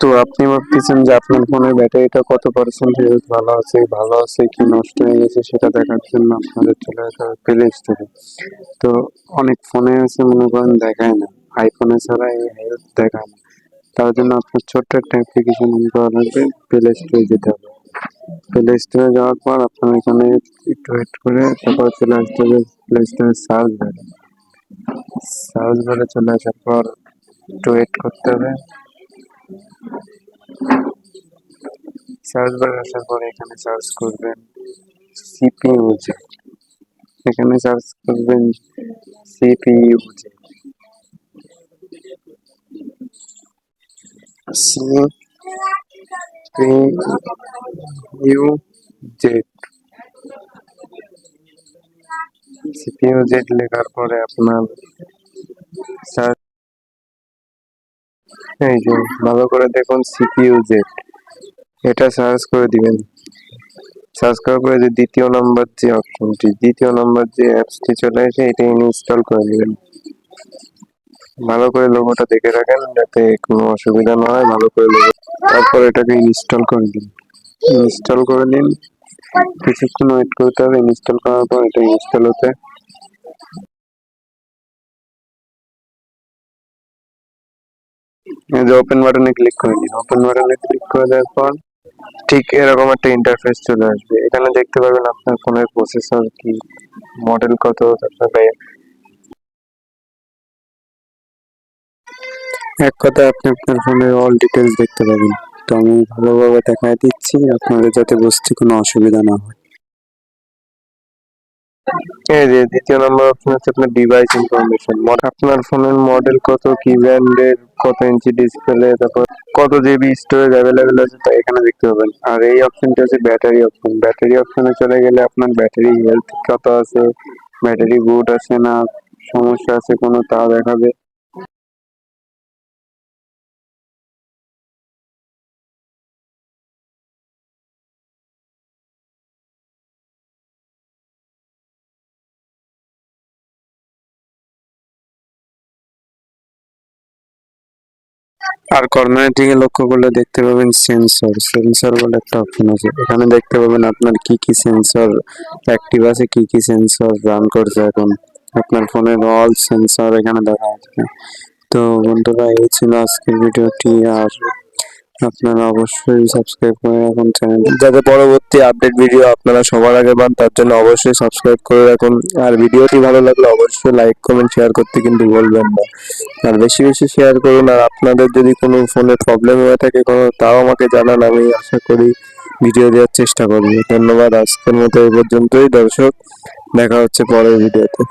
তো আপনি ভাবতেছেন যে আপনার ফোনের ব্যাটারিটা কত পার্সেন্ট হেলথ ভালো আছে কি নষ্ট হয়ে গেছে সেটা দেখার জন্য আপনাদের চলে আসা হবে প্লে স্টোরে। তো অনেক ফোনে আছে মনে করেন দেখায় না, আইফোনে ছাড়া এই হেলথ দেখায় না। তার জন্য আপনার ছোট্ট একটা অ্যাপ্লিকেশন অন করা লাগবে, প্লে স্টোরে যেতে হবে। প্লে স্টোরে যাওয়ার পর আপনার এখানে একটু ওয়েট করে তারপর চলে আসতে হবে প্লে স্টোরে সার্চ বারে। সার্চ বারে চলে আসার পর একটু ওয়েট করতে হবে। সার্চ বারে আসার পরে এখানে সার্চ করবেন সিপিইউ, এখানে সার্চ করবেন CPU, CPU Z. CPU Z লেখার পরে আপনার সার্চ, এই যে ভালো করে দেখুন সিপিইউ জেড, এটা সার্চ করে দিবেন। সার্চ করার পরে যে দ্বিতীয় নম্বর যে অ্যাপসটি চলে আসে এটা ইনস্টল করে নেবেন। ভালো করে লোগোটা দেখে রাখেন যাতে কোনো অসুবিধা না হয়, ভালো করে লোগো। তারপর এটাকে ইনস্টল করে দিন। ইনস্টল করে নিন, কিছুক্ষণ ওয়েট করতে হবে। ইনস্টল করার পর এটা ইনস্টল হতে, এই যে ওপেন বাটনে ক্লিক করে দিন। ওপেন বাটনে ক্লিক করে দেওয়ার পর ঠিক এরকম একটা ইন্টারফেস চলে আসবে। এখানে দেখতে পাবেন আপনার ফোনের প্রসেসর কি, মডেল কত, তারপরে এক কথায় আপনি আপনার ফোনের অল ডিটেলস দেখতে পাবেন। তো আমি ভালোভাবে দেখায় দিচ্ছি আপনাদের যাতে বুঝতে কোনো অসুবিধা না হয়। এই যে দ্বিতীয় নম্বর অপশন হচ্ছে আপনার ডিভাইস ইনফরমেশন, আপনার ফোনের মডেল কত, কি ব্র্যান্ডের, কত ইঞ্চি ডিসপ্লে, তারপর কত জিবি স্টোরেজ অ্যাভেলেবেল আছে তা এখানে দেখতে পাবেন। আর এই অপশনটা হচ্ছে ব্যাটারি অপশন। ব্যাটারি অপশনে চলে গেলে আপনার ব্যাটারি হেলথ কত আছে, ব্যাটারি গুড আছে না সমস্যা আছে কোনো তা দেখাবে। আর কর্নারের দিকে লক্ষ্য করলে দেখতে পাবেন সেন্সর বলে একটা অপশন আছে। এখানে দেখতে পাবেন আপনার কি কি সেন্সর অ্যাক্টিভ আছে, কি কি সেন্সর রান করছে এখন। আপনার ফোনের অল সেন্সর এখানে দেখা যাচ্ছে। তো বন্ধুরা এই ছিল আজকের ভিডিওটি। আর আপনারা অবশ্যই সাবস্ক্রাইব করে রাখুন চ্যানেল, যাতে পরবর্তী আপডেট ভিডিও আপনারা সবার আগে পান, তার জন্য অবশ্যই সাবস্ক্রাইব করে রাখুন। আর ভিডিওটি ভালো লাগলে অবশ্যই লাইক কমেন্ট শেয়ার করতে কিন্তু বলবেন না। আর বেশি বেশি শেয়ার করুন। আর আপনাদের যদি কোনো ফোনে প্রবলেম হয়ে থাকে কোনো, তাও আমাকে জানান, আমি আশা করি ভিডিও দেওয়ার চেষ্টা করব। ধন্যবাদ, আজকের মতো এই পর্যন্তই দর্শক, দেখা হচ্ছে পরের ভিডিওতে।